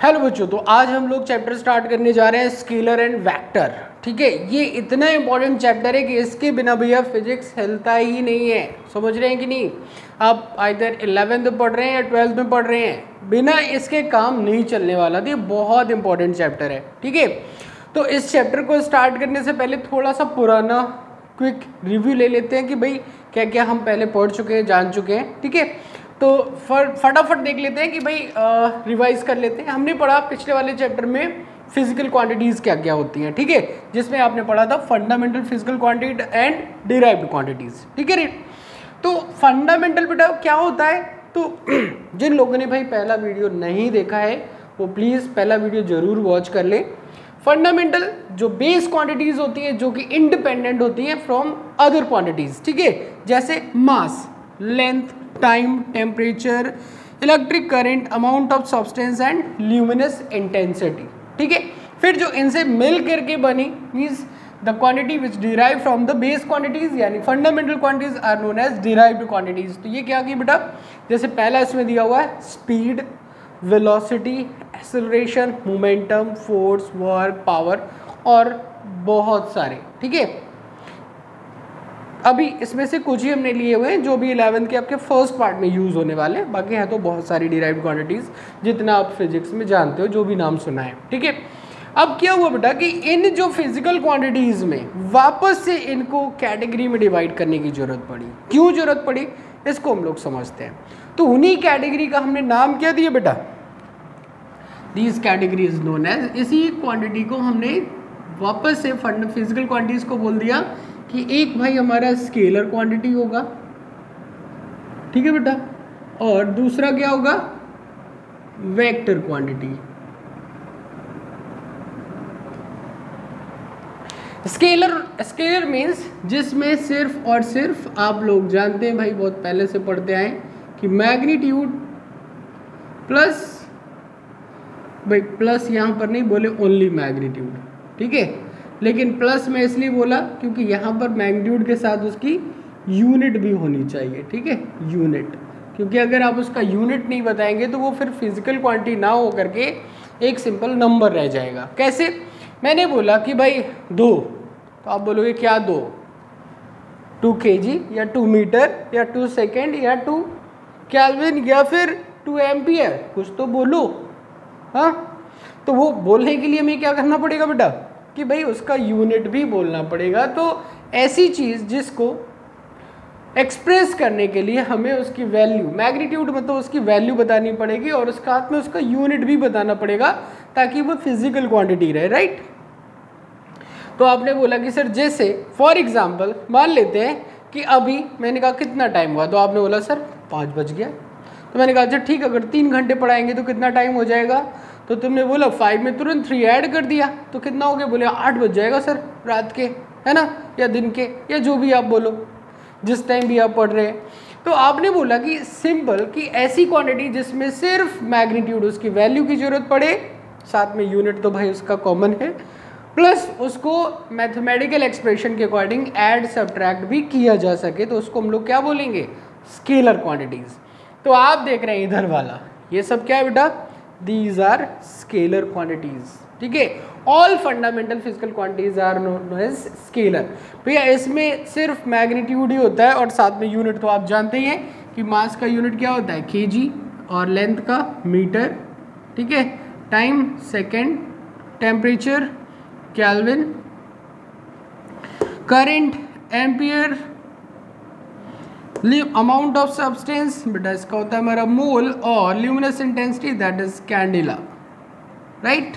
Hello बच्चों, तो आज हम लोग चैप्टर स्टार्ट करने जा रहे हैं स्केलर एंड वेक्टर। ठीक है, ये इतना इंपॉर्टेंट चैप्टर है कि इसके बिना भैया फिजिक्स हिलता ही नहीं है। समझ रहे हैं कि नहीं? आप आइदर 11th में पढ़ रहे हैं या 12th में पढ़ रहे हैं, बिना इसके काम नहीं चलने वाला। तो ये बहुत इंपॉर्टेंट चैप्टर है। ठीक है, तो इस चैप्टर को स्टार्ट करने से पहले थोड़ा सा पुराना क्विक रिव्यू ले लेते हैं कि भाई क्या क्या हम पहले पढ़ चुके हैं, जान चुके हैं। ठीक है, तो फटाफट देख लेते हैं कि भाई रिवाइज कर लेते हैं। हमने पढ़ा पिछले वाले चैप्टर में फिजिकल क्वांटिटीज़ क्या क्या होती हैं। ठीक है, जिसमें आपने पढ़ा था fundamental physical quantity and derived quantities. ठीक है रे, तो फंडामेंटल बेटा क्या होता है? तो जिन लोगों ने भाई पहला वीडियो नहीं देखा है वो प्लीज़ पहला वीडियो ज़रूर वॉच कर ले। फंडामेंटल जो बेस क्वांटिटीज़ होती हैं जो कि इंडिपेंडेंट होती हैं फ्रॉम अदर क्वांटिटीज़। ठीक है, जैसे mass, length, time, temperature, electric current, amount of substance and luminous intensity. ठीक है, फिर जो इनसे मिल करके बनी means the quantity which derive from the base quantities यानी fundamental quantities are known as derived quantities. तो ये क्या की बेटा, जैसे पहला इसमें दिया हुआ है speed, velocity, acceleration, momentum, force, work, power और बहुत सारे। ठीक है, अभी इसमें से कुछ ही हमने लिए हुए हैं जो भी 11th के आपके फर्स्ट पार्ट में यूज़ होने वाले हैं। बाकी है तो बहुत सारी डिराइव्ड क्वांटिटीज़ जितना आप फिजिक्स में जानते हो, जो भी नाम सुना है। ठीक है, अब क्या हुआ बेटा कि इन जो फिजिकल क्वांटिटीज़ में वापस से इनको कैटेगरी में डिवाइड करने की ज़रूरत पड़ी। क्यों ज़रूरत पड़ी इसको हम लोग समझते हैं। तो उन्हीं कैटेगरी का हमने नाम क्या दिया बेटा? These category is known as, इसी क्वांटिटी को हमने वापस से फिजिकल क्वांटिटीज़ को बोल दिया कि एक भाई हमारा स्केलर क्वांटिटी होगा। ठीक है बेटा, और दूसरा क्या होगा? Vector quantity. स्केलर मीन्स जिसमें सिर्फ और सिर्फ आप लोग जानते हैं भाई, बहुत पहले से पढ़ते आए कि मैग्नीट्यूड प्लस, भाई प्लस यहां पर नहीं बोले, ओनली मैग्नीट्यूड। ठीक है, लेकिन प्लस में इसलिए बोला क्योंकि यहाँ पर मैग्नीट्यूड के साथ उसकी यूनिट भी होनी चाहिए। ठीक है, यूनिट, क्योंकि अगर आप उसका यूनिट नहीं बताएंगे तो वो फिर फिजिकल क्वांटिटी ना हो करके एक सिंपल नंबर रह जाएगा। कैसे? मैंने बोला कि भाई 2, तो आप बोलोगे क्या 2? 2 kg या 2 मीटर या 2 सेकेंड या 2 केल्विन या फिर 2 एम्पियर, कुछ तो बोलो। हाँ, तो वो बोलने के लिए हमें क्या करना पड़ेगा बेटा कि भाई उसका यूनिट भी बोलना पड़ेगा। तो ऐसी चीज़ जिसको एक्सप्रेस करने के लिए हमें उसकी वैल्यू, मैग्नीट्यूड मतलब उसकी वैल्यू बतानी पड़ेगी और उसके साथ में उसका यूनिट भी बताना पड़ेगा ताकि वो फिजिकल क्वांटिटी रहे। राइट, तो आपने बोला कि सर जैसे फॉर एग्जांपल मान लेते हैं कि अभी मैंने कहा कितना टाइम हुआ, तो आपने बोला सर 5 बज गया। तो मैंने कहा अच्छा ठीक, अगर 3 घंटे पढ़ाएंगे तो कितना टाइम हो जाएगा? तो तुमने बोला 5 में तुरंत 3 ऐड कर दिया तो कितना हो गया? बोले 8 बज जाएगा सर, रात के, है ना, या दिन के, या जो भी आप बोलो, जिस टाइम भी आप पढ़ रहे हैं। तो आपने बोला कि सिंपल कि ऐसी क्वांटिटी जिसमें सिर्फ मैग्नीट्यूड, उसकी वैल्यू की जरूरत पड़े, साथ में यूनिट तो भाई उसका कॉमन है, प्लस उसको मैथमेटिकल एक्सप्रेशन के अकॉर्डिंग ऐड सब्ट्रैक्ट भी किया जा सके, तो उसको हम लोग क्या बोलेंगे? Scalar quantities. तो आप देख रहे हैं इधर वाला, ये सब क्या है बेटा? These are scalar quantities। ठीक है, all fundamental physical quantities are known as scalar। भैया इसमें सिर्फ मैग्नीट्यूड ही होता है और साथ में यूनिट तो आप जानते ही हैं कि मास का यूनिट क्या होता है? kg, और लेंथ का मीटर। ठीक है, time second, temperature kelvin, current ampere, amount of substance बेटा इसका होता है हमारा मोल, और luminous intensity that is candela. Right,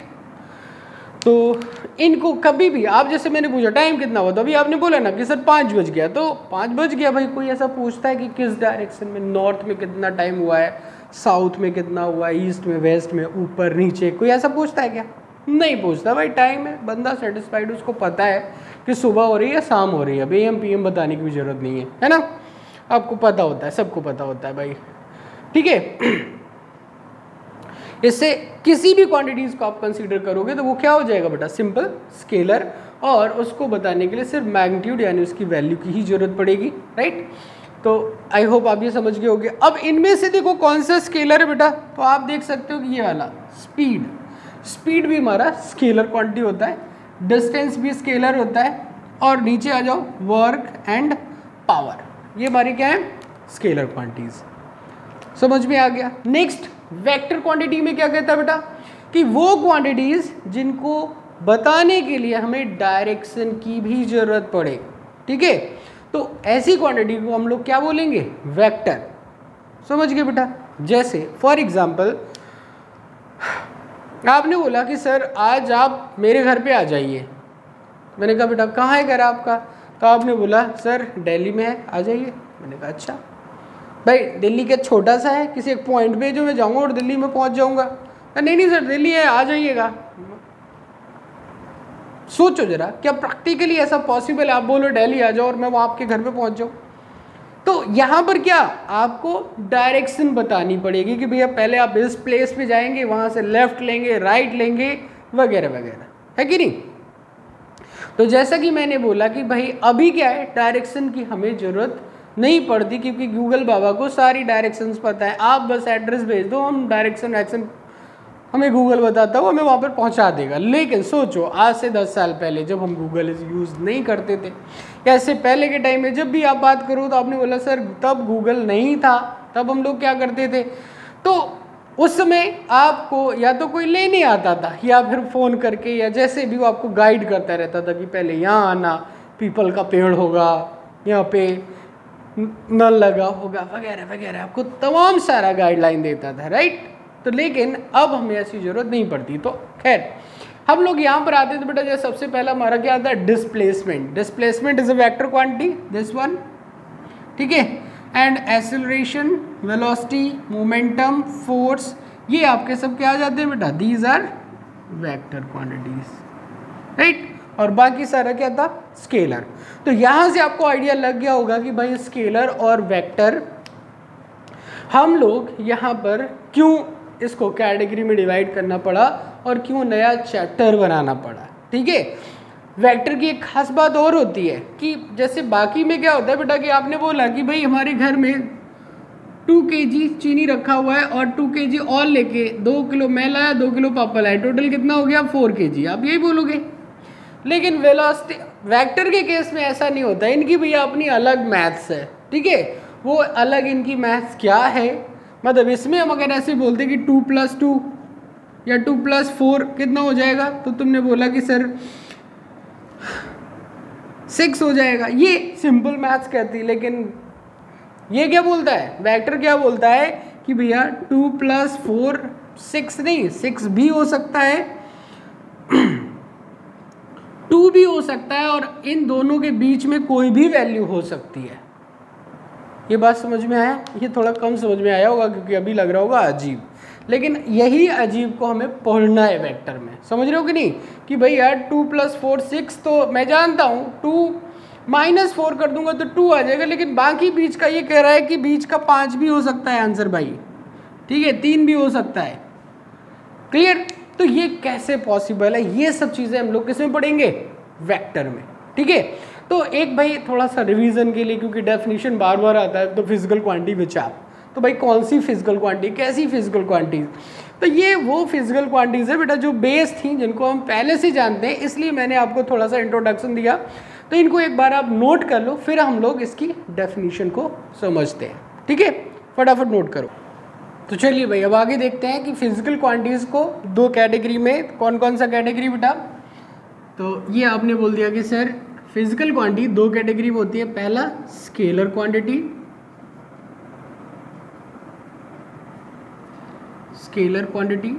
तो इनको कभी भी आप, जैसे मैंने पूछा टाइम कितना हुआ, तो अभी आपने बोला ना कि सर 5 बज गया, तो 5 बज गया। भाई कोई ऐसा पूछता है कि किस डायरेक्शन में, नॉर्थ में कितना टाइम हुआ है, साउथ में कितना हुआ है, ईस्ट में, वेस्ट में, ऊपर नीचे, कोई ऐसा पूछता है क्या? नहीं पूछता। भाई टाइम है, बंदा सेटिस्फाइड, उसको पता है कि सुबह हो रही है, शाम हो रही है, भाई AM PM बताने की भी जरूरत नहीं है ना, आपको पता होता है, सबको पता होता है भाई। ठीक है, इससे किसी भी क्वांटिटीज को आप कंसीडर करोगे तो वो क्या हो जाएगा बेटा? सिंपल स्केलर, और उसको बताने के लिए सिर्फ मैग्नीट्यूड यानी उसकी वैल्यू की ही जरूरत पड़ेगी। राइट, तो आई होप आप ये समझ गए होंगे। अब इनमें से देखो कौन सा स्केलर है बेटा, तो आप देख सकते हो कि ये वाला स्पीड, स्पीड भी हमारा स्केलर क्वांटिटी होता है, डिस्टेंस भी स्केलर होता है, और नीचे आ जाओ वर्क एंड पावर, ये हमारी क्या है स्केलर क्वांटिटीज। समझ में आ गया। नेक्स्ट वेक्टर क्वांटिटी में क्या कहता है बेटा कि वो क्वांटिटीज जिनको बताने के लिए हमें डायरेक्शन की भी जरूरत पड़े, ठीक है, तो ऐसी क्वांटिटी को हम लोग क्या बोलेंगे वेक्टर। समझ गए बेटा। जैसे फॉर एग्जांपल आपने बोला कि सर आज आप मेरे घर पे आ जाइए, मैंने कहा बेटा कहाँ है घर आपका, तो आपने बोला सर दिल्ली में है आ जाइए। मैंने कहा अच्छा भाई दिल्ली क्या छोटा सा है, किसी एक पॉइंट पे जो मैं जाऊँगा और दिल्ली में पहुँच जाऊँगा। नहीं नहीं सर दिल्ली है आ जाइएगा। सोचो जरा क्या प्रैक्टिकली ऐसा पॉसिबल है, आप बोलो दिल्ली आ जाओ और मैं वहाँ आपके घर पे पहुँच जाऊँ। तो यहाँ पर क्या आपको डायरेक्शन बतानी पड़ेगी कि भैया पहले आप इस प्लेस पे जाएंगे, वहाँ से लेफ्ट लेंगे राइट लेंगे वगैरह वगैरह, है कि नहीं। तो जैसा कि मैंने बोला कि भाई अभी क्या है डायरेक्शन की हमें ज़रूरत नहीं पड़ती क्योंकि गूगल बाबा को सारी डायरेक्शंस पता है, आप बस एड्रेस भेज दो, हम डायरेक्शन हमें गूगल बताता हो हमें वहाँ पर पहुँचा देगा। लेकिन सोचो आज से 10 साल पहले जब हम गूगल यूज़ नहीं करते थे, ऐसे पहले के टाइम में जब भी आप बात करो तो आपने बोला सर तब गूगल नहीं था, तब हम लोग क्या करते थे, तो उस समय आपको या तो कोई लेने आता था या फिर फ़ोन करके या जैसे भी वो आपको गाइड करता रहता था कि पहले यहाँ आना, पीपल का पेड़ होगा, यहाँ पे नल लगा होगा वगैरह वगैरह, आपको तमाम सारा गाइडलाइन देता था, राइट। तो लेकिन अब हमें ऐसी ज़रूरत नहीं पड़ती। तो खैर हम लोग यहाँ पर आते थे बेटा, जैसे सबसे पहला हमारा क्या आता है displacement. Displacement is a vector quantity, this one, ठीक है। And acceleration, velocity, momentum, force, ये आपके सब क्या आ जाते हैं बेटा, these are vector quantities, right. और बाकी सारा क्या था स्केलर। तो यहाँ से आपको आइडिया लग गया होगा कि भाई स्केलर और वेक्टर हम लोग यहाँ पर क्यों इसको कैटेगरी में डिवाइड करना पड़ा और क्यों नया चैप्टर बनाना पड़ा, ठीक है। वेक्टर की एक खास बात और होती है कि जैसे बाकी में क्या होता है बेटा कि आपने बोला कि भाई हमारे घर में 2 kg चीनी रखा हुआ है और 2 kg और लेके 2 किलो मैं लाया 2 किलो पापा लाए, टोटल कितना हो गया 4 kg, आप यही बोलोगे। लेकिन वेलोसिटी वेक्टर के केस में ऐसा नहीं होता, इनकी भैया अपनी अलग मैथ्स है, ठीक है, वो अलग इनकी मैथ्स क्या है। मतलब इसमें हम अगर ऐसे बोलते कि 2 + 2 या 2 + 4 कितना हो जाएगा, तो तुमने बोला कि सर 6 हो जाएगा, ये सिंपल मैथ्स कहती है। लेकिन ये क्या बोलता है वेक्टर, क्या बोलता है कि भैया 2 + 4 6 नहीं, 6 भी हो सकता है 2 भी हो सकता है, और इन दोनों के बीच में कोई भी वैल्यू हो सकती है। ये बात समझ में आया, ये थोड़ा कम समझ में आया होगा क्योंकि अभी लग रहा होगा अजीब, लेकिन यही अजीब को हमें पढ़ना है वेक्टर में, समझ रहे हो कि नहीं, कि भाई यार 2 + 4 6, तो मैं जानता हूँ 2 - 4 कर दूंगा तो 2 आ जाएगा, लेकिन बाकी बीच का ये कह रहा है कि बीच का 5 भी हो सकता है आंसर भाई, ठीक है, 3 भी हो सकता है, क्लियर। तो ये कैसे पॉसिबल है, ये सब चीज़ें हम लोग किसमें पढ़ेंगे वेक्टर में, ठीक है। तो एक भाई थोड़ा सा रिवीजन के लिए, क्योंकि डेफिनेशन बार बार आता है, तो फिजिकल क्वांटिटी विच आप, तो भाई कौन सी फिजिकल क्वांटिटी, कैसी फिजिकल क्वांटिटीज, तो ये वो फिजिकल क्वांटिटीज है बेटा जो बेस थी, जिनको हम पहले से जानते हैं, इसलिए मैंने आपको थोड़ा सा इंट्रोडक्शन दिया। तो इनको एक बार आप नोट कर लो, फिर हम लोग इसकी डेफिनेशन को समझते हैं, ठीक है, फटाफट नोट करो। तो चलिए भाई अब आगे देखते हैं कि फिजिकल क्वांटिटीज़ को 2 कैटेगरी में, कौन कौन सा कैटेगरी बेटा, तो ये आपने बोल दिया कि सर फिजिकल क्वांटिटी 2 कैटेगरी में होती है, पहला scalar quantity, scalar quantity,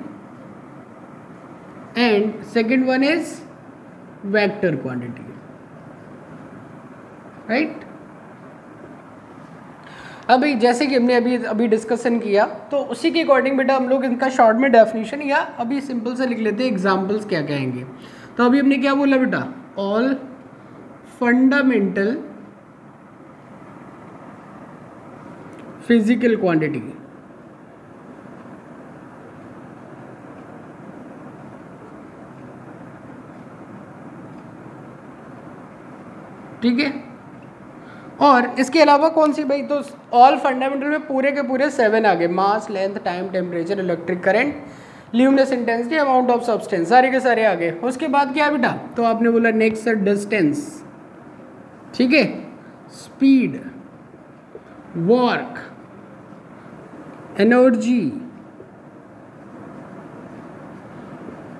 and second one is vector quantity, right. अभी जैसे कि हमने अभी डिस्कशन किया, तो उसी के अकॉर्डिंग बेटा हम लोग इनका शॉर्ट में डेफिनेशन या अभी सिंपल से लिख लेते हैं एग्जांपल्स क्या कहेंगे। तो अभी हमने क्या बोला बेटा, ऑल फंडामेंटल फिजिकल क्वांटिटी, ठीक है। और इसके अलावा कौन सी भाई, तो ऑल फंडामेंटल में पूरे के पूरे 7 आ गए, mass, length, time, temperature, electric current, luminous intensity, amount of substance, सारे के सारे आ गए। उसके बाद क्या बेटा, तो आपने बोला नेक्स्ट डिस्टेंस, ठीक है, speed, work, energy,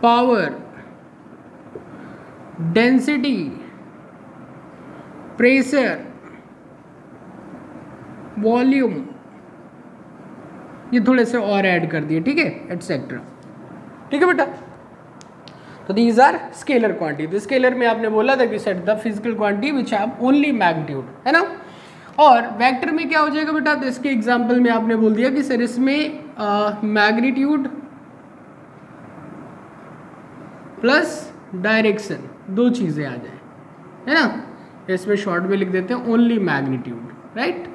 power, density, pressure, volume, ये थोड़े से और ऐड कर दिए, ठीक है, एटसेट्रा, ठीक है बेटा। तो दीज आर स्केलर क्वांटिटी। तो स्केलर में आपने बोला था कि set the physical quantity which have only magnitude, है ना। और वेक्टर में क्या हो जाएगा बेटा, तो इसके एग्जांपल में आपने बोल दिया कि सर इसमें मैग्नीट्यूड प्लस डायरेक्शन दो चीजें आ जाए, है ना। इसमें शॉर्ट में लिख देते हैं ओनली मैग्नीट्यूड, राइट।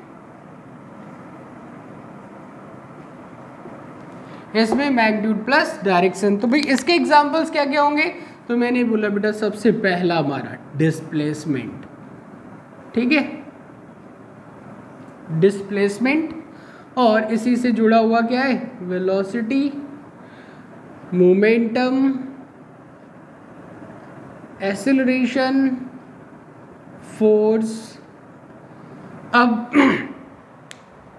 इसमें मैग्नीट्यूड प्लस डायरेक्शन। तो भाई इसके एग्जांपल्स क्या क्या होंगे, तो मैंने बोला बेटा सबसे पहला हमारा डिस्प्लेसमेंट, ठीक है, डिस्प्लेसमेंट, और इसी से जुड़ा हुआ क्या है, वेलोसिटी, मोमेंटम, एक्सेलरेशन, फोर्स। अब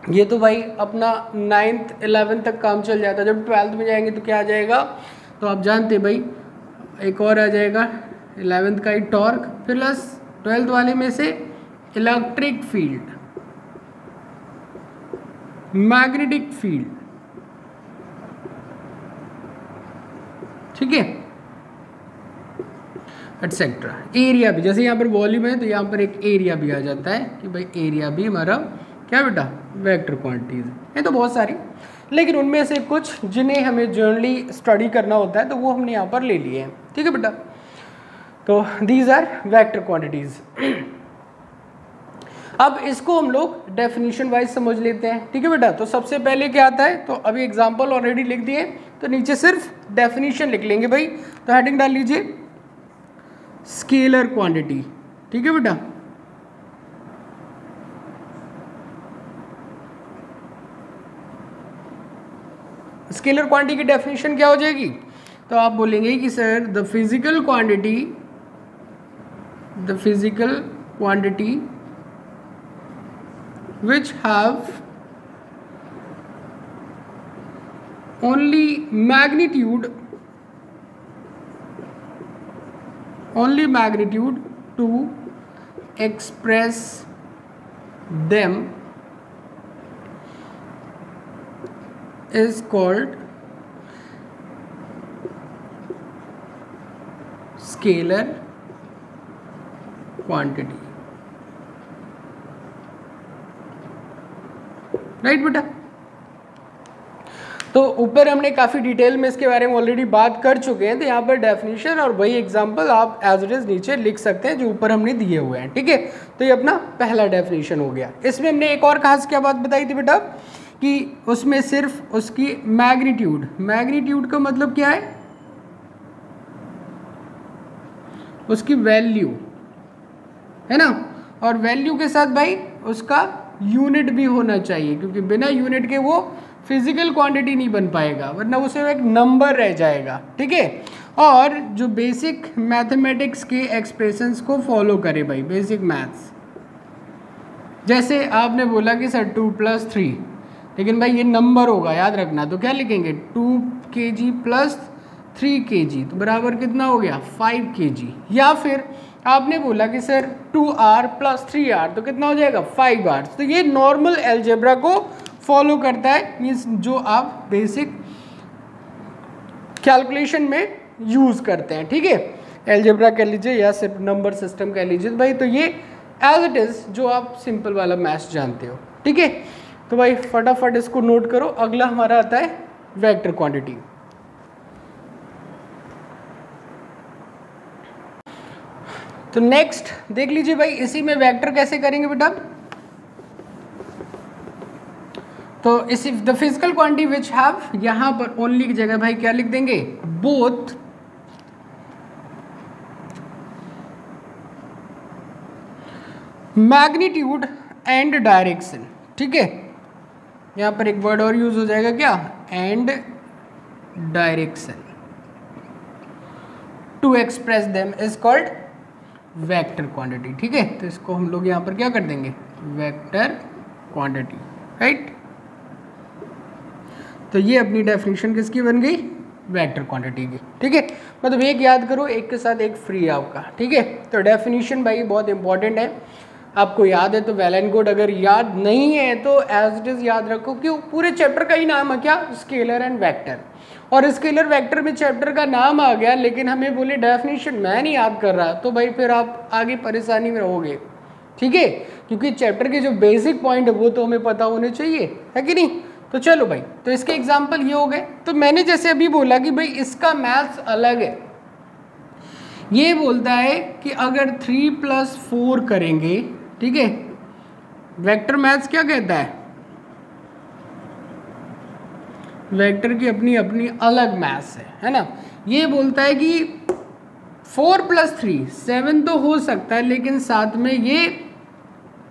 ये तो भाई अपना 9th 11th तक काम चल जाता है, जब 12th में जाएंगे तो क्या आ जाएगा, तो आप जानते हैं भाई एक और आ जाएगा 11th का ही टॉर्क, प्लस 12th वाले में से इलेक्ट्रिक फील्ड, मैग्नेटिक फील्ड, ठीक है, एटसेट्रा। एरिया भी, जैसे यहाँ पर वॉल्यूम है तो यहाँ पर एक एरिया भी आ जाता है कि भाई एरिया भी हमारा क्या बेटा, वेक्टर क्वांटिटीज है। तो बहुत सारी, लेकिन उनमें से कुछ जिन्हें हमें जनरली स्टडी करना होता है तो वो हमने यहाँ पर ले लिए हैं, ठीक है बेटा। तो दीज आर वेक्टर क्वांटिटीज। अब इसको हम लोग डेफिनेशन वाइज समझ लेते हैं, ठीक है बेटा। तो सबसे पहले क्या आता है, तो अभी एग्जांपल ऑलरेडी लिख दिए, तो नीचे सिर्फ डेफिनेशन लिख लेंगे भाई। तो हेडिंग डाल लीजिए स्केलर क्वांटिटी, ठीक है बेटा। स्केलर क्वांटिटी की डेफिनेशन क्या हो जाएगी, तो आप बोलेंगे कि sir the physical quantity which have only magnitude to express them is called scalar quantity, right बेटा। तो ऊपर हमने काफ़ी डिटेल में इसके बारे में ऑलरेडी बात कर चुके हैं, तो यहाँ पर डेफिनेशन और वही एग्जांपल आप एज इट इज नीचे लिख सकते हैं जो ऊपर हमने दिए हुए हैं, ठीक है। तो ये अपना पहला डेफिनेशन हो गया। इसमें हमने एक और खास क्या बात बताई थी बेटा, कि उसमें सिर्फ उसकी मैग्नीट्यूड का मतलब क्या है, उसकी वैल्यू, है ना। और वैल्यू के साथ भाई उसका यूनिट भी होना चाहिए, क्योंकि बिना यूनिट के वो फिजिकल क्वांटिटी नहीं बन पाएगा, वरना उसे एक नंबर रह जाएगा, ठीक है। और जो बेसिक मैथमेटिक्स के एक्सप्रेशंस को फॉलो करे भाई, बेसिक मैथ्स। जैसे आपने बोला कि सर 2 + 3, लेकिन भाई ये नंबर होगा, याद रखना। तो क्या लिखेंगे, 2 kg + 3 kg, तो बराबर कितना हो गया, 5 kg। या फिर आपने बोला कि सर 2r + 3r, तो कितना हो जाएगा, 5r। तो ये नॉर्मल अलजेब्रा को फॉलो करता है, मीन्स जो आप बेसिक कैलकुलेशन में यूज़ करते हैं, ठीक है। अलजेब्रा कह लीजिए या सिर्फ नंबर सिस्टम कह लीजिए भाई, तो ये एज इट इज़ जो आप सिंपल वाला मैथ्स जानते हो, ठीक है। तो भाई फटाफट इसको नोट करो। अगला हमारा आता है वेक्टर क्वांटिटी। तो नेक्स्ट देख लीजिए भाई, इसी में वेक्टर कैसे करेंगे बेटा। तो इसी the physical quantity which have, यहां पर ओनली की जगह भाई क्या लिख देंगे, बोथ मैग्नीट्यूड एंड डायरेक्शन, ठीक है। यहाँ पर एक वर्ड और यूज हो जाएगा क्या, and direction, to express them is called vector quantity, ठीक है। तो इसको हम लोग यहाँ पर क्या कर देंगे, वेक्टर क्वांटिटी, राइट। तो ये अपनी डेफिनेशन किसकी बन गई, वेक्टर क्वांटिटी की, ठीक है। मतलब एक याद करो, एक के साथ एक फ्री आपका, ठीक है। तो डेफिनेशन भाई बहुत इंपॉर्टेंट है, आपको याद है तो वेल एंड गुड, अगर याद नहीं है तो एज इट इज याद रखो, क्यों, पूरे चैप्टर का ही नाम है क्या, स्केलर एंड वेक्टर। और स्केलर वेक्टर में चैप्टर का नाम आ गया, लेकिन हमें बोले डेफिनेशन मैं नहीं याद कर रहा, तो भाई फिर आप आगे परेशानी में रहोगे, ठीक है। क्योंकि चैप्टर के जो बेसिक पॉइंट है वो तो हमें पता होने चाहिए, है कि नहीं। तो चलो भाई, तो इसके एग्जाम्पल ये हो गए। तो मैंने जैसे अभी बोला कि भाई इसका मैथ्स अलग है, ये बोलता है कि अगर 3+4 करेंगे, ठीक है, वेक्टर मैथ्स क्या कहता है, वेक्टर की अपनी अपनी अलग मैथ्स है ना। ये बोलता है कि 4+3 7 तो हो सकता है, लेकिन साथ में ये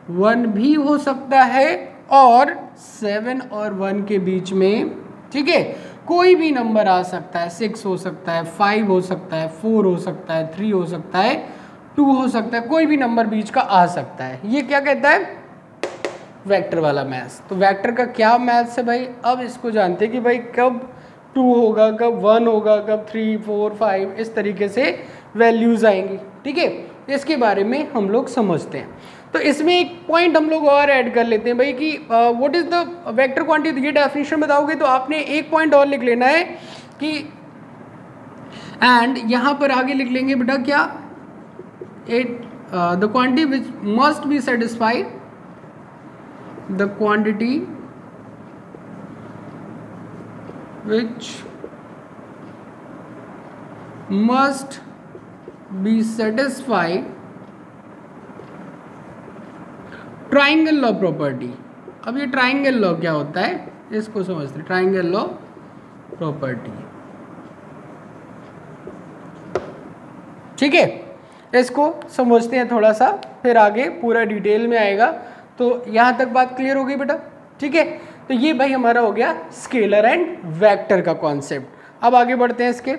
1 भी हो सकता है, और 7 और 1 के बीच में, ठीक है, कोई भी नंबर आ सकता है, 6 हो सकता है, 5 हो सकता है, 4 हो सकता है, 3 हो सकता है, 2 हो सकता है, कोई भी नंबर बीच का आ सकता है। ये क्या कहता है, वेक्टर वाला मैथ्स। तो वेक्टर का क्या मैथ्स है भाई, अब इसको जानते हैं कि भाई कब 2 होगा, कब 1 होगा, कब 3, 4, 5, इस तरीके से वैल्यूज आएंगी, ठीक है। इसके बारे में हम लोग समझते हैं। तो इसमें एक पॉइंट हम लोग और ऐड कर लेते हैं भाई कि what is the vector quantity. ये डेफिनेशन बताओगे तो आपने एक पॉइंट और लिख लेना है कि एंड यहाँ पर आगे लिख लेंगे बेटा क्या, the quantity which must be satisfy, the quantity which must be satisfy triangle law property. अब ये ट्राइंगल लॉ क्या होता है इसको समझते हैं, ट्राइंगल लॉ प्रॉपर्टी, ठीक है। इसको समझते हैं थोड़ा सा, फिर आगे पूरा डिटेल में आएगा। तो यहाँ तक बात क्लियर हो गई बेटा, ठीक है। तो ये भाई हमारा हो गया स्केलर एंड वेक्टर का कॉन्सेप्ट। अब आगे बढ़ते हैं, इसके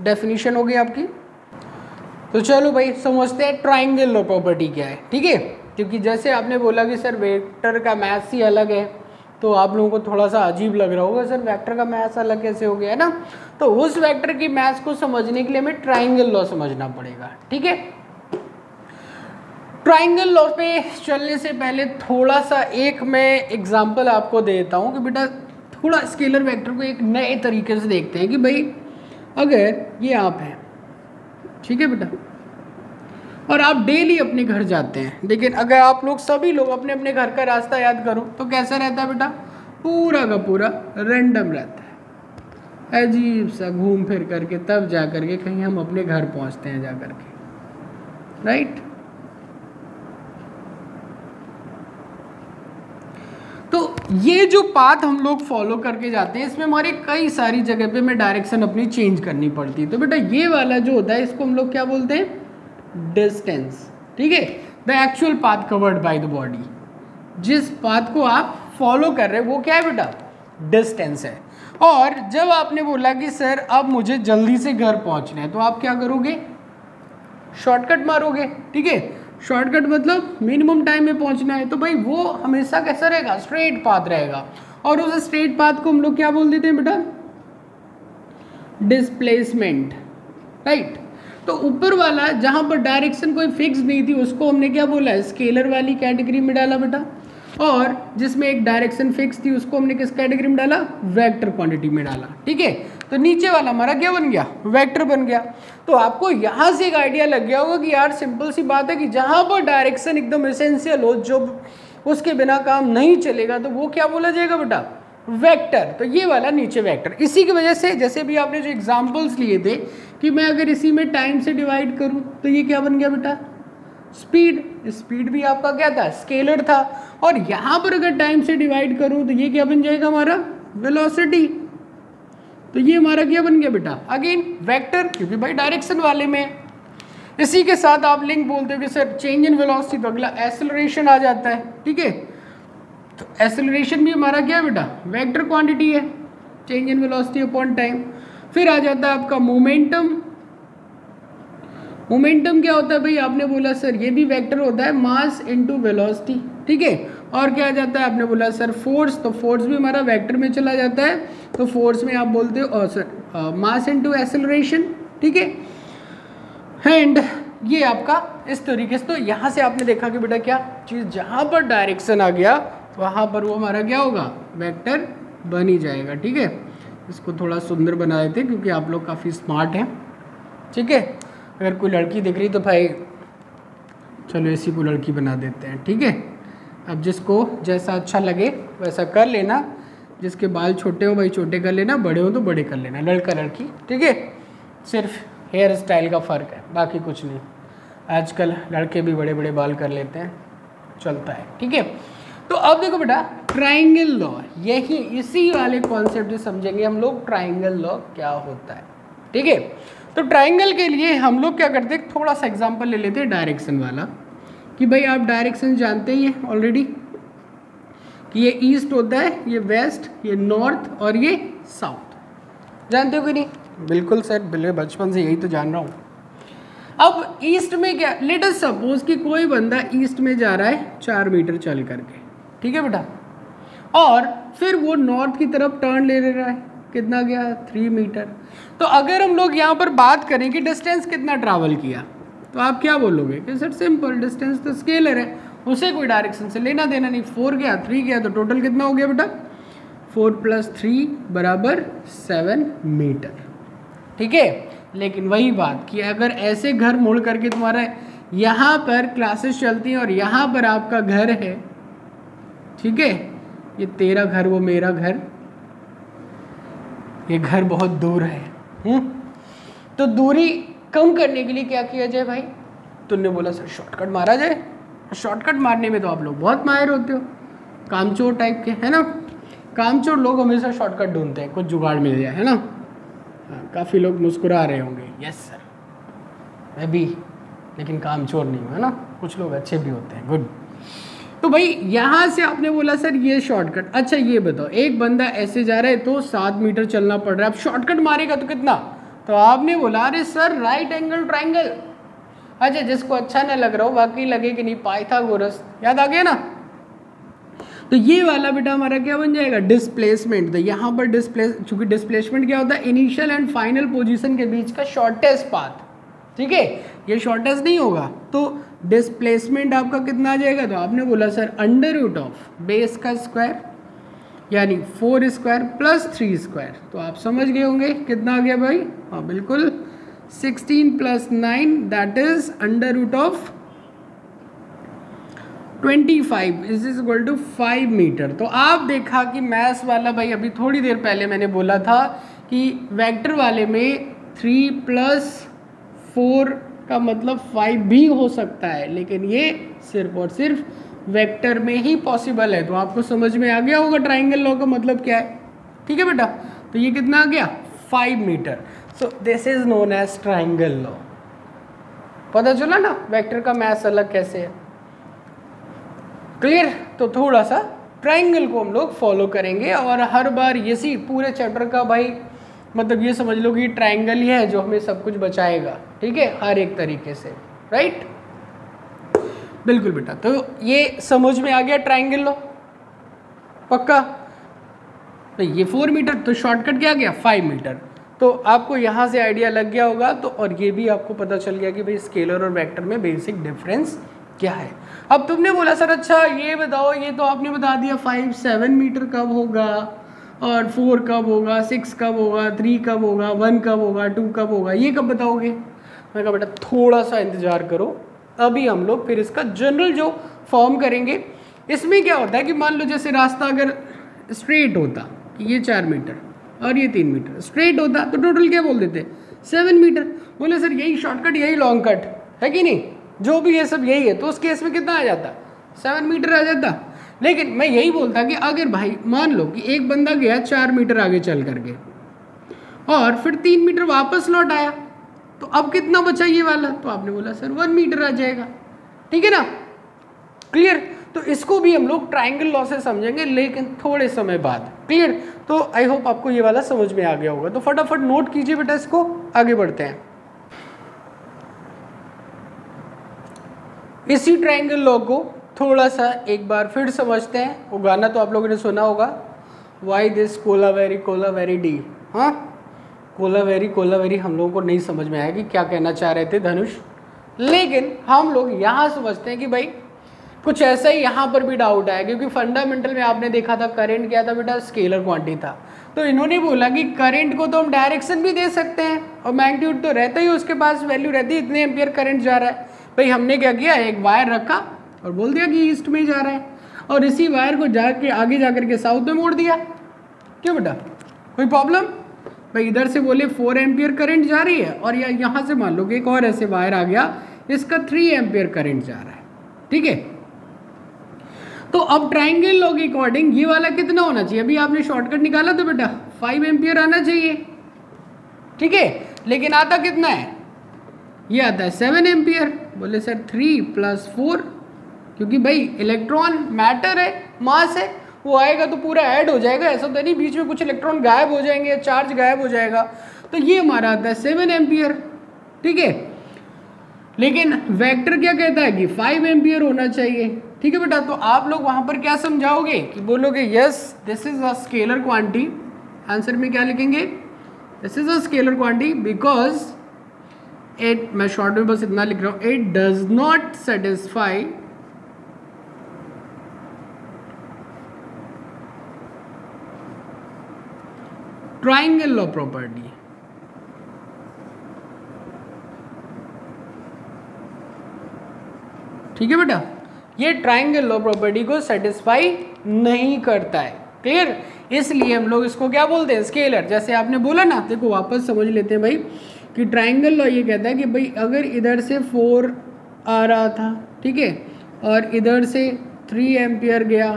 डेफिनेशन हो गई आपकी। तो चलो भाई समझते हैं ट्राइंगल लॉ प्रॉपर्टी क्या है, ठीक है। क्योंकि जैसे आपने बोला कि सर वेक्टर का मैथ्स ही अलग है, तो आप लोगों को थोड़ा सा अजीब लग रहा होगा, सर वेक्टर का मैथ्स अलग कैसे हो गया, है ना। तो उस वेक्टर की मैथ्स को समझने के लिए हमें ट्राइंगल लॉ समझना पड़ेगा, ठीक है। ट्राइंगल लॉ पे चलने से पहले थोड़ा सा एक मैं एग्जांपल आपको देता हूँ कि बेटा थोड़ा स्केलर वेक्टर को एक नए तरीके से देखते हैं कि भाई अगर ये आप हैं, ठीक है बेटा, और आप डेली अपने घर जाते हैं, लेकिन अगर आप लोग सभी लोग अपने अपने घर का रास्ता याद करो तो कैसा रहता है बेटा, पूरा का पूरा रैंडम रहता है, अजीब सा घूम फिर करके तब जा करके कहीं हम अपने घर पहुंचते हैं जा करके, राइट। तो ये जो पाथ हम लोग फॉलो करके जाते हैं, इसमें हमारी कई सारी जगह पे हमें डायरेक्शन अपनी चेंज करनी पड़ती है। तो बेटा ये वाला जो होता है इसको हम लोग क्या बोलते हैं, डिस्टेंस, ठीक है। The actual path covered by the body, जिस पाथ को आप फॉलो कर रहे हैं वो क्या है बेटा, डिस्टेंस है। और जब आपने बोला कि सर अब मुझे जल्दी से घर पहुंचना है, तो आप क्या करोगे, शॉर्टकट मारोगे, ठीक है। शॉर्टकट मतलब मिनिमम टाइम में पहुंचना है, तो भाई वो हमेशा कैसा रहेगा, स्ट्रेट पाथ रहेगा। और उस स्ट्रेट पाथ को हम लोग क्या बोल देते हैं बेटा, डिस्प्लेसमेंट, राइट। तो ऊपर वाला जहां पर डायरेक्शन कोई फिक्स नहीं थी उसको हमने क्या बोला है, स्केलर वाली कैटेगरी में डाला बेटा, और जिसमें एक डायरेक्शन फिक्स थी उसको हमने किस कैटेगरी में डाला, वेक्टर क्वांटिटी में डाला, ठीक है। तो नीचे वाला हमारा क्या बन गया, वेक्टर बन गया। तो आपको यहाँ से एक आइडिया लग गया होगा कि यार सिंपल सी बात है कि जहाँ पर डायरेक्शन एकदम एसेंशियल हो, जो उसके बिना काम नहीं चलेगा, तो वो क्या बोला जाएगा बेटा, वेक्टर। तो ये वाला नीचे वेक्टर। इसी की वजह से जैसे भी आपने जो एग्जाम्पल्स लिए थे कि मैं अगर इसी में टाइम से डिवाइड करूँ तो ये क्या बन गया बेटा, स्पीड। स्पीड भी आपका क्या था, स्केलर था। और यहाँ पर अगर टाइम से डिवाइड करूँ तो ये क्या बन जाएगा हमारा, वेलोसिटी। तो ये हमारा क्या बन गया बेटा, अगेन वेक्टर, क्योंकि भाई डायरेक्शन वाले में। इसी के साथ आप लिंक बोलते हो कि सर चेंज इन वेलोसिटी, तो अगला एसेलरेशन आ जाता है। ठीक है, तो एसेलरेशन भी हमारा क्या है बेटा, वेक्टर क्वांटिटी है, change in velocity upon time. फिर आ जाता है आपका मोमेंटम। मोमेंटम क्या होता है भाई, आपने बोला सर ये भी वेक्टर होता है, मास इनटू वेलोसिटी। ठीक है, और क्या आ जाता है, आपने बोला सर फोर्स, तो फोर्स भी हमारा वेक्टर में चला जाता है, तो फोर्स में आप बोलते हो सर मास इनटू एसेलरेशन। ठीक है, एंड ये आपका इस तरीके से, तो यहाँ से आपने देखा कि बेटा क्या चीज़, जहाँ पर डायरेक्शन आ गया वहाँ पर वो हमारा क्या होगा, वेक्टर बन ही जाएगा। ठीक है, इसको थोड़ा सुंदर बना देते हैं क्योंकि आप लोग काफ़ी स्मार्ट हैं। ठीक है, अगर कोई लड़की दिख रही तो भाई चलो इसी को लड़की बना देते हैं। ठीक है, अब जिसको जैसा अच्छा लगे वैसा कर लेना, जिसके बाल छोटे हो भाई छोटे कर लेना, बड़े हो तो बड़े कर लेना, लड़का लड़की। ठीक है, सिर्फ हेयर स्टाइल का फ़र्क है, बाकी कुछ नहीं। आजकल लड़के भी बड़े बड़े बाल कर लेते हैं, चलता है। ठीक है, तो अब देखो बेटा ट्राइंगल लॉ, यही इसी वाले कॉन्सेप्ट से समझेंगे हम लोग ट्राइंगल लॉ क्या होता है। ठीक है, तो ट्राइंगल के लिए हम लोग क्या करते हैं, थोड़ा सा एग्जांपल ले लेते हैं डायरेक्शन वाला, कि भाई आप डायरेक्शन जानते ही हैं ऑलरेडी कि ये ईस्ट होता है, ये वेस्ट, ये नॉर्थ और ये साउथ। जानते हो कि नहीं? बिल्कुल सर, बिल्कुल बचपन से यही तो जान रहा हूँ। अब ईस्ट में क्या, लेट अस सपोज कि कोई बंदा ईस्ट में जा रहा है 4 मीटर चल करके। ठीक है बेटा, और फिर वो नॉर्थ की तरफ टर्न ले रहा है, कितना गया, 3 मीटर। तो अगर हम लोग यहाँ पर बात करें कि डिस्टेंस कितना ट्रैवल किया, तो आप क्या बोलोगे कि सर सिंपल, डिस्टेंस तो स्केलर है, उसे कोई डायरेक्शन से लेना देना नहीं। 4 गया, 3 गया, तो टोटल कितना हो गया बेटा, 4 + 3 = 7 मीटर। ठीक है, लेकिन वही बात कि अगर ऐसे घर मोड़ करके तुम्हारा यहाँ पर क्लासेस चलती हैं और यहाँ पर आपका घर है, ठीक है, ये तेरा घर वो मेरा घर, ये घर बहुत दूर है, तो दूरी कम करने के लिए क्या किया जाए भाई, तुमने बोला सर शॉर्टकट मारा जाए। शॉर्टकट मारने में तो आप लोग बहुत माहिर होते हो, कामचोर टाइप के, है ना। कामचोर लोग हमेशा शॉर्टकट ढूंढते हैं, कुछ जुगाड़ मिल जाए, है ना। काफ़ी लोग मुस्कुरा रहे होंगे, यस सर मैं भी, लेकिन कामचोर नहीं हूँ, है ना। कुछ लोग अच्छे भी होते हैं, गुड। तो भाई यहाँ से आपने बोला सर ये शॉर्टकट। अच्छा ये बताओ, एक बंदा ऐसे जा रहा है तो 7 मीटर चलना पड़ रहा है, अब शॉर्टकट मारेगा तो कितना, तो आपने बोला अरे सर राइट एंगल ट्राइंगल। अच्छा जिसको अच्छा ना लग रहा हो, बाकी लगे कि नहीं, पाइथागोरस याद आ गया ना। तो ये वाला बेटा हमारा क्या बन जाएगा, डिस्प्लेसमेंट। तो यहाँ पर चूंकि डिस्प्लेसमेंट क्या होता है, इनिशियल एंड फाइनल पोजीशन के बीच का शॉर्टेस्ट पाथ। ठीक है, ये शॉर्टेस्ट नहीं होगा, तो डिस्प्लेसमेंट आपका कितना आ जाएगा, तो आपने बोला सर √ऑफ बेस का स्क्वायर यानी 4 स्क्वायर + 3 स्क्वायर। तो आप समझ गए होंगे कितना आ गया भाई, हाँ बिल्कुल 16 + 9 दैट इज √ऑफ 25 = 5 मीटर। तो आप देखा कि मैथ्स वाला भाई, अभी थोड़ी देर पहले मैंने बोला था कि वेक्टर वाले में 3 + 4 का मतलब 5 भी हो सकता है, लेकिन ये सिर्फ और सिर्फ वेक्टर में ही पॉसिबल है। तो आपको समझ में आ गया होगा ट्राइंगल लॉ का मतलब क्या है। ठीक है बेटा, तो ये कितना आ गया, 5 metre. So this is known as triangle law. पता चला ना वेक्टर का मैथ्स अलग कैसे है, क्लियर। तो थोड़ा सा ट्राइंगल को हम लोग फॉलो करेंगे, और हर बार इसी पूरे चैप्टर का भाई मतलब ये समझ लो कि ट्राइंगल ही है जो हमें सब कुछ बचाएगा। ठीक है, हर एक तरीके से, राइट, बिल्कुल बेटा। तो ये समझ में आ गया ट्राइंगल लो, पक्का। तो ये 4 मीटर, तो शॉर्टकट क्या गया 5 मीटर। तो आपको यहाँ से आइडिया लग गया होगा। तो और ये भी आपको पता चल गया कि भाई स्केलर और वेक्टर में बेसिक डिफरेंस क्या है। अब तुमने बोला सर अच्छा ये बताओ, ये तो आपने बता दिया 7 मीटर कब होगा, और 4 कब होगा, 6 कब होगा, 3 कब होगा, 1 कब होगा, 2 कब होगा, ये कब बताओगे। मैं कहा बेटा थोड़ा सा इंतजार करो, अभी हम लोग फिर इसका जनरल जो फॉर्म करेंगे। इसमें क्या होता है कि मान लो जैसे रास्ता अगर स्ट्रेट होता कि ये 4 मीटर और ये 3 मीटर स्ट्रेट होता, तो टोटल क्या बोल देते 7 मीटर। बोले सर यही शॉर्टकट, यही लॉन्ग कट है कि नहीं, जो भी ये सब यही है, तो उस केस में कितना आ जाता 7 मीटर आ जाता। लेकिन मैं यही बोलता कि अगर भाई मान लो कि एक बंदा गया 4 मीटर आगे चल करके और फिर 3 मीटर वापस लौट आया, तो अब कितना बचा ये वाला, तो आपने बोला सर 1 मीटर आ जाएगा, ठीक है ना, क्लियर। तो इसको भी हम लोग ट्राइंगल लॉ से समझेंगे लेकिन थोड़े समय बाद, क्लियर। तो आई होप आपको ये वाला समझ में आ गया होगा। तो फटाफट नोट कीजिए बेटा इसको, आगे बढ़ते हैं। इसी ट्राइंगल लॉ को थोड़ा सा एक बार फिर समझते हैं। वो गाना तो आप लोगों ने सुना होगा, वाई दिस कोलावेरी डी। हाँ, कोलावेरी हम लोगों को नहीं समझ में आया कि क्या कहना चाह रहे थे धनुष, लेकिन हम लोग यहाँ समझते हैं कि भाई कुछ ऐसा ही यहाँ पर भी डाउट आया, क्योंकि फंडामेंटल में आपने देखा था करंट क्या था बेटा, स्केलर क्वांटिटी था। तो इन्होंने बोला कि करंट को तो हम डायरेक्शन भी दे सकते हैं और मैग्नीट्यूड तो रहता ही, उसके पास वैल्यू रहती है, इतने एम्पियर करंट जा रहा है। भाई हमने क्या किया, एक वायर रखा और बोल दिया कि ईस्ट में जा रहा है, और इसी वायर को जाके आगे जाकर के साउथ में मोड़ दिया। क्यों बेटा, कोई प्रॉब्लम? भाई इधर से बोले 4 एम्पियर करंट जा रही है, और यहाँ से मान लो कि एक और ऐसे वायर आ गया, इसका 3 एम्पियर करंट जा रहा है, ठीक है। तो अब ट्राइंगल लॉ के अकॉर्डिंग ये वाला कितना होना चाहिए, अभी आपने शॉर्टकट निकाला तो बेटा 5 एम्पियर आना चाहिए, ठीक है। लेकिन आता कितना है, ये आता है 7 एम्पियर। बोले सर 3 + 4, क्योंकि भाई इलेक्ट्रॉन मैटर है, मास है, वो आएगा तो पूरा ऐड हो जाएगा, ऐसा तो नहीं बीच में कुछ इलेक्ट्रॉन गायब हो जाएंगे, चार्ज गायब हो जाएगा। तो ये हमारा आता है 7 एम्पियर, ठीक है। लेकिन वेक्टर क्या कहता है कि 5 एम्पियर होना चाहिए, ठीक है बेटा। तो आप लोग वहां पर क्या समझाओगे कि बोलोगे yes this is a scalar quantity, answer में क्या लिखेंगे, this is a scalar quantity because it, मैं शॉर्ट में बस इतना लिख रहा हूं, it does not satisfy triangle law property. ठीक है बेटा, ये ट्राइंगल लॉ प्रॉपर्टी को सेटिस्फाई नहीं करता है, क्लियर। इसलिए हम लोग इसको क्या बोलते हैं, स्केलर। जैसे आपने बोला ना, देखो वापस समझ लेते हैं भाई कि ट्राइंगल लॉ ये कहता है कि भाई अगर इधर से 4 आ रहा था, ठीक है, और इधर से 3 एम्पियर गया,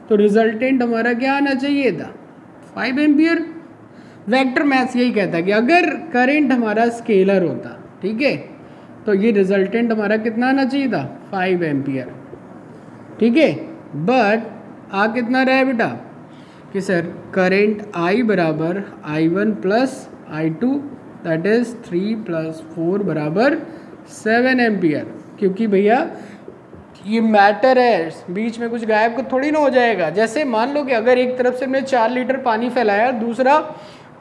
तो रिजल्टेंट हमारा क्या आना चाहिए था, 5 एम्पियर। वेक्टर मैथ्स यही कहता है कि अगर करंट हमारा स्केलर होता, ठीक है, तो ये रिजल्टेंट हमारा कितना आना चाहिए था, 5 एम्पियर, ठीक है। बट आ कितना रहा है बेटा कि सर करंट I बराबर I1 + I2 दैट इज 3 + 4 बराबर 7 एम्पियर, क्योंकि भैया ये मैटर है, बीच में कुछ गायब को थोड़ी ना हो जाएगा। जैसे मान लो कि अगर एक तरफ से हमने 4 लीटर पानी फैलाया, दूसरा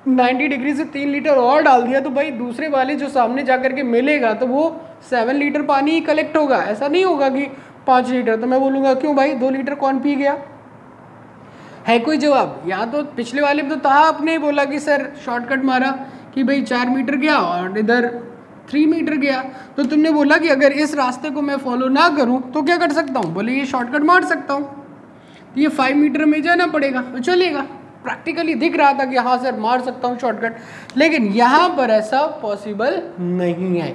90 डिग्री से 3 लीटर और डाल दिया, तो भाई दूसरे वाले जो सामने जाकर के मिलेगा तो वो 7 लीटर पानी ही कलेक्ट होगा। ऐसा नहीं होगा कि 5 लीटर, तो मैं बोलूँगा क्यों भाई 2 लीटर कौन पी गया, है कोई जवाब? यहाँ तो पिछले वाले में तो था, आपने ही बोला कि सर शॉर्टकट मारा कि भाई 4 मीटर गया और इधर 3 मीटर गया, तो तुमने बोला कि अगर इस रास्ते को मैं फॉलो ना करूँ तो क्या कर सकता हूँ, बोले ये शॉर्टकट मार सकता हूँ, तो ये 5 मीटर में जाना पड़ेगा, तो चलेगा। प्रैक्टिकली दिख रहा था कि हाँ सर मार सकता हूँ शॉर्टकट, लेकिन यहाँ पर ऐसा पॉसिबल नहीं है।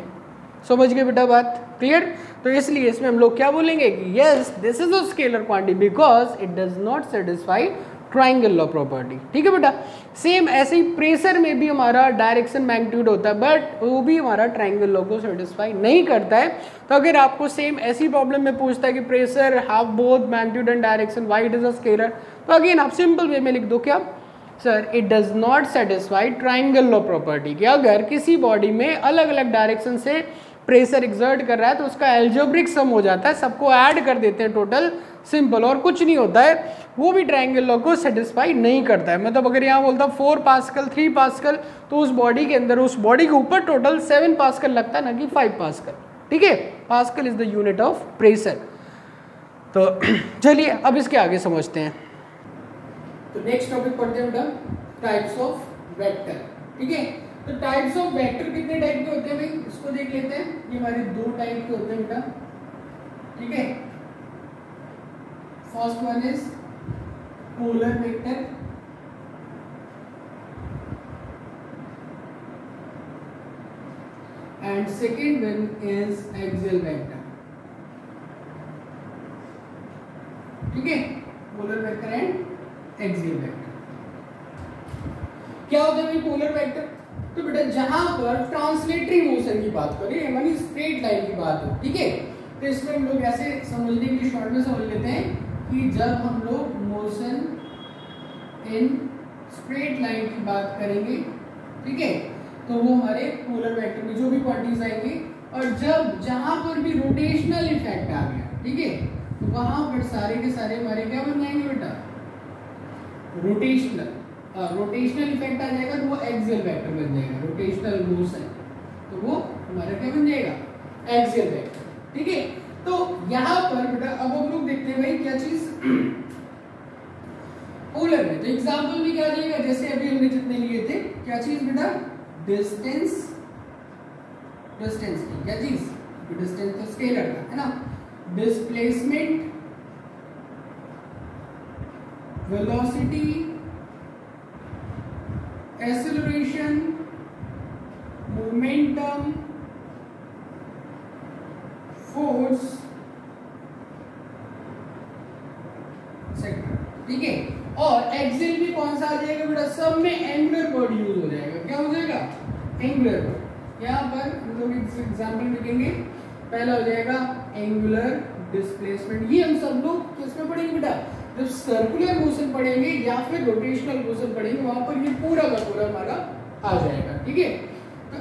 समझ गए बेटा बात, क्लियर। तो इसलिए इसमें हम लोग क्या बोलेंगे कि yes this is a scalar quantity because it does not satisfy triangle law property, ठीक है बेटा। सेम ऐसे ही प्रेशर में भी हमारा डायरेक्शन मैग्नीट्यूड होता है, बट वो भी हमारा ट्राइंगल लॉ को सेटिस्फाई नहीं करता है। तो अगर आपको सेम ऐसी प्रॉब्लम में पूछता है कि pressure have both magnitude and direction, why it is a scalar, तो अगेन आप सिंपल वे में लिख दो क्या, sir it does not satisfy triangle law property, कि अगर किसी बॉडी में अलग अलग डायरेक्शन से प्रेशर एक्सर्ट कर रहा है तो उसका एल्जेब्रिक सम हो जाता है, सबको ऐड कर देते हैं टोटल, सिंपल, और कुछ नहीं होता है, वो भी ट्राइंगल लॉ को सेटिस्फाई नहीं करता है। मतलब अगर यहाँ बोलता 4 पास्कल 3 पास्कल, तो उस बॉडी के अंदर उस बॉडी के ऊपर टोटल 7 पास्कल लगता है, ना कि 5 पास्कल, ठीक है। Pascal is the unit of pressure. तो चलिए अब इसके आगे समझते हैं। तो नेक्स्ट टॉपिक पढ़ते हैं बेटा, टाइप्स ऑफ वेक्टर, ठीक है। तो टाइप्स ऑफ वेक्टर कितने टाइप के होते हैं भाई, इसको देख लेते हैं। ये हमारे 2 टाइप के होते हैं बेटा, ठीक है। First one is polar vector, and second one is axial vector, ठीक है। Polar vector and axial vector क्या होता है भाई पोलर वेक्टर? तो बेटा जहां पर ट्रांसलेटरी मोशन की बात करें यानी स्ट्रेट लाइन की बात हो, ठीक है, तो इसमें हम लोग ऐसे समझने के लिए शॉर्ट में समझ लेते हैं कि जब हम लोग मोशन इन स्ट्रेट लाइन की बात करेंगे, ठीक है, तो वो हमारे पोलर वेक्टर में जो भी क्वांटिटीज आएंगे, और जब जहां पर भी रोटेशनल इफेक्ट आ गया, ठीक है, तो वहां पर सारे के सारे हमारे क्या बन जाएंगे बेटा, रोटेशनल इफेक्ट आ जाएगा तो वो एक्सियल वेक्टर बन जाएगा, रोटेशनल मोशन तो वो हमारा क्या बन जाएगा, एक्सियल वेक्टर, ठीक है। तो यहां पर बेटा अब हम लोग देखते हैं भाई क्या चीज पोलर में, तो एग्जांपल में क्या आ जाएगा, जैसे अभी हमने जितने लिए थे, क्या चीज बेटा, डिस्टेंस की क्या चीज, डिस्टेंस तो स्केलर का है ना, displacement, velocity, acceleration, momentum, force, ठीक है। और एक्सियल भी कौन सा आ जाएगा बेटा, सब में एंगुलर वर्ड यूज हो जाएगा, क्या हो जाएगा, एंगुलर वर्ड। यहाँ पर हम लोग एग्जांपल लिखेंगे, पहला हो जाएगा एंगुलर डिस्प्लेसमेंट, ये हम सब लोग किसमें पढ़ेंगे बेटा, जब सर्कुलर मोशन पढ़ेंगे या फिर रोटेशनल मोशन पढ़ेंगे, वहां पर ये पूरा का पूरा हमारा आ जाएगा, ठीक है। तो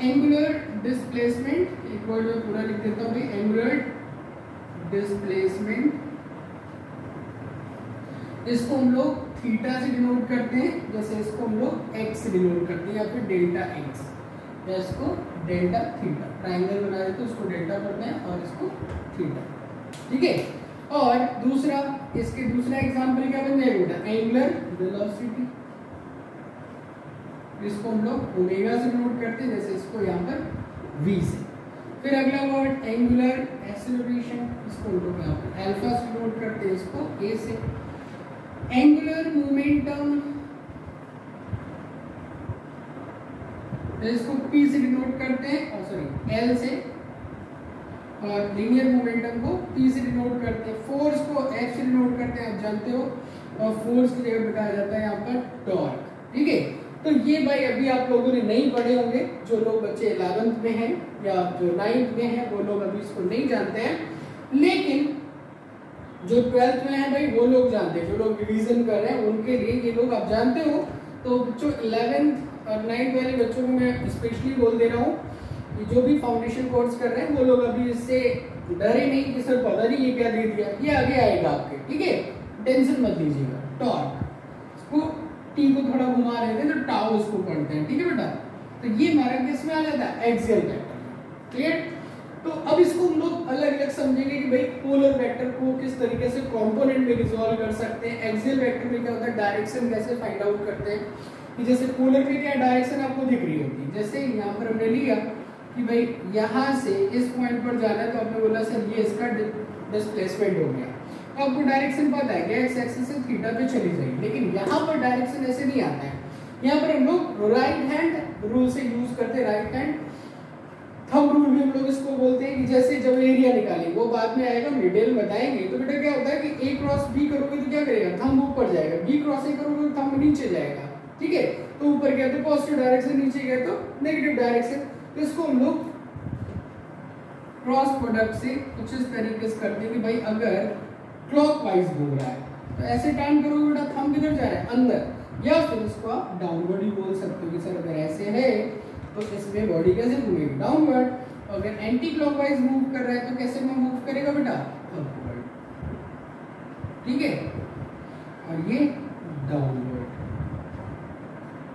एंगुलर डिस्प्लेसमेंट, एक वर्ड में पूरा लिख देता हूं भाई, एंगुलर डिस्प्लेसमेंट, इसको हम लोग थीटा से डिनोट करते हैं, जैसे इसको हम लोग एक्स से डिनोट करते हैं या फिर डेल्टा एक्स, या इसको डेल्टा थीटा, ट्रायंगल बना देते हैं उसको डेल्टा करते हैं और इसको थीटा, ठीक है। और दूसरा, इसके दूसरा एग्जांपल क्या बन जाएगा बेटा, एंगुलर वेलोसिटी, इसको हम लोग ओमेगा से डिनोट करते हैं, जैसे इसको यहाँ पर v से। फिर अगला वर्ड एंगुलर एक्सेलरेशन, इसको हम लोग यहाँ पर अल्फा से डिनोट करते हैं, इसको a से। एंगुलर मोमेंटम, इसको p से डिनोट करते हैं, और सॉरी l से, और लीनियर मोमेंटम को p से डिनोट करते हैं, फोर्स को f से डिनोट करते हैं, आप जानते हो, और फोर्स की जगह बताया जाता है यहाँ पर टॉर्क, ठीक है। तो ये भाई अभी आप लोगों ने नहीं पढ़े होंगे, जो लोग बच्चे 11th में हैं या जो 9th में हैं वो लोग अभी इसको नहीं जानते हैं, लेकिन जो 12th में है भाई वो लोग जानते हैं, जो लोग रिवीजन कर रहे हैं उनके लिए ये लोग आप जानते हो। तो बच्चों 11th और 9th वाले बच्चों को मैं स्पेशली बोल दे रहा हूँ कि जो भी फाउंडेशन कोर्स कर रहे हैं वो लोग अभी इससे डरे नहीं कि सर पता नहीं ये क्या दे दिया, ये आगे आएगा आपके, ठीक है, टेंशन मत लीजिएगा। टॉर्क, इसको टी को थोड़ा घुमा रहे थे तो टाउ इसको पढ़ते हैं, ठीक है बेटा। तो ये हमारा किस में आ जाता है, एक्सियल वेक्टर, क्लियर। तो अब इसको हम लोग अलग अलग समझेंगे कि भाई पोलर वेक्टर को किस तरीके से कंपोनेंट में रिजॉल्व कर सकते हैं, एक्सियल वेक्टर में क्या होता है, डायरेक्शन कैसे फाइंड आउट करते हैं, कि जैसे पोलर में क्या डायरेक्शन आपको दिख रही होती है, जैसे यहाँ पर हमने लिया कि भाई यहाँ से इस पॉइंट पर जाना है, तो आपने बोला सर ये इसका डिस्प्लेसमेंट हो गया, तो आपको डायरेक्शन पता है कि एक्स एक्सिस से थीटा पे चली जाएगी, लेकिन यहाँ पर डायरेक्शन ऐसे नहीं आता है। यहाँ पर हम लोग राइट हैंड रूल से यूज करते हैं, राइट हैंड थंब रूल भी हम लोग इसको बोलते हैं, कि जैसे जब एरिया निकालेंगे वो बाद में आएगा, डिटेल बताएंगे। तो बेटा क्या होता है कि ए क्रॉस बी करोगे तो क्या करेगा, थंब ऊपर जाएगा, बी क्रॉस ए करोगे तो थंब नीचे जाएगा, ठीक है। तो ऊपर गया तो पॉजिटिव डायरेक्शन, नीचे गया तो नेगेटिव डायरेक्शन। तो इसको हम लोग क्रॉस प्रोडक्ट से कुछ इस तरीके से करते हैं कि भाई अगर क्लॉकवाइज घूम रहा है तो ऐसे टर्न करोगे बेटा, थंब किधर जा रहा है, अंदर, या फिर इसको आप डाउनवर्ड ही बोल सकते हो कि सर अगर ऐसे है तो इसमें बॉडी कैसे घूमेगी, डाउनवर्ड। अगर एंटी क्लॉकवाइज मूव कर रहा है तो कैसे में मूव करेगा बेटा, अपवर्ड, ठीक है, और ये डाउनवर्ड।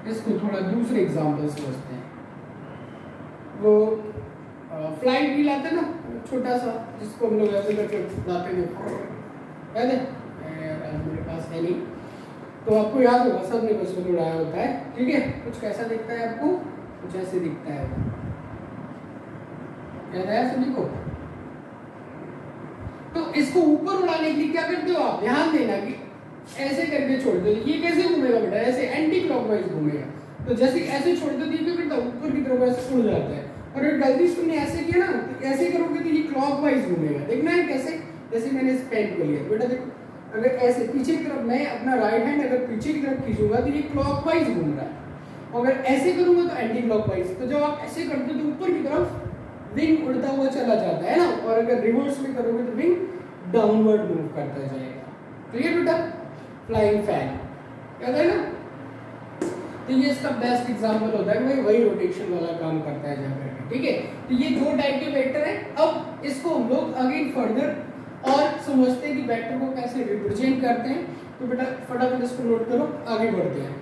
इसको थोड़ा दूसरे एग्जांपल से समझते हैं। वो फ्लाइट व्हील आता है ना छोटा सा, जिसको हम लोग ऐसे करके उड़ाते हैं, याद है, मेरे पास है नहीं, तो आपको याद होगा, सबने बचपन में उड़ाया होता है, ठीक है। कुछ कैसा दिखता है आपको, कुछ ऐसे दिखता है, याद आया सभी को। तो इसको ऊपर उड़ाने के लिए क्या करते हो आप, ध्यान देना कि ऐसे करके छोड़ दो, ये कैसे घूमेगा बेटा, ऐसे एंटी क्लॉकवाइज घूमेगा। तो जैसे ऐसे छोड़ दो तो क्या करता है, ऊपर की तरफ ऐसे उड़ जाता है, और अगर गलती से तुमने ऐसे किया ना तो ऐसे करोगे तो ये क्लॉकवाइज घूमेगा। देखना है कैसे, जैसे मैंने इस पेन को लिया बेटा, देखो अगर ऐसे पीछे की तरफ मैं अपना राइट हैंड अगर पीछे की तरफ खींचूंगा तो ये क्लॉकवाइज घूम रहा है, अगर ऐसे करूंगा तो एंटी क्लॉकवाइज। तो जब आप ऐसे करते हो तो ऊपर की तरफ विंग उड़ता हुआ चला जाता है ना, और अगर रिवर्स में करोगे तो विंग डाउनवर्ड मूव करता जाएगा। क्लियर बेटा? फ्लाइंग फैन याद है ना? तो ये इसका बेस्ट एग्जांपल होता है कि भाई वही रोटेशन वाला काम करता है जाकर के, ठीक है। तो ये दो टाइप के वेक्टर हैं। अब इसको हम लोग अगेन फर्दर और समझते हैं कि वेक्टर को कैसे रिप्रेजेंट करते हैं। तो बेटा फटाफट इसको नोट करो, आगे बढ़ते हैं।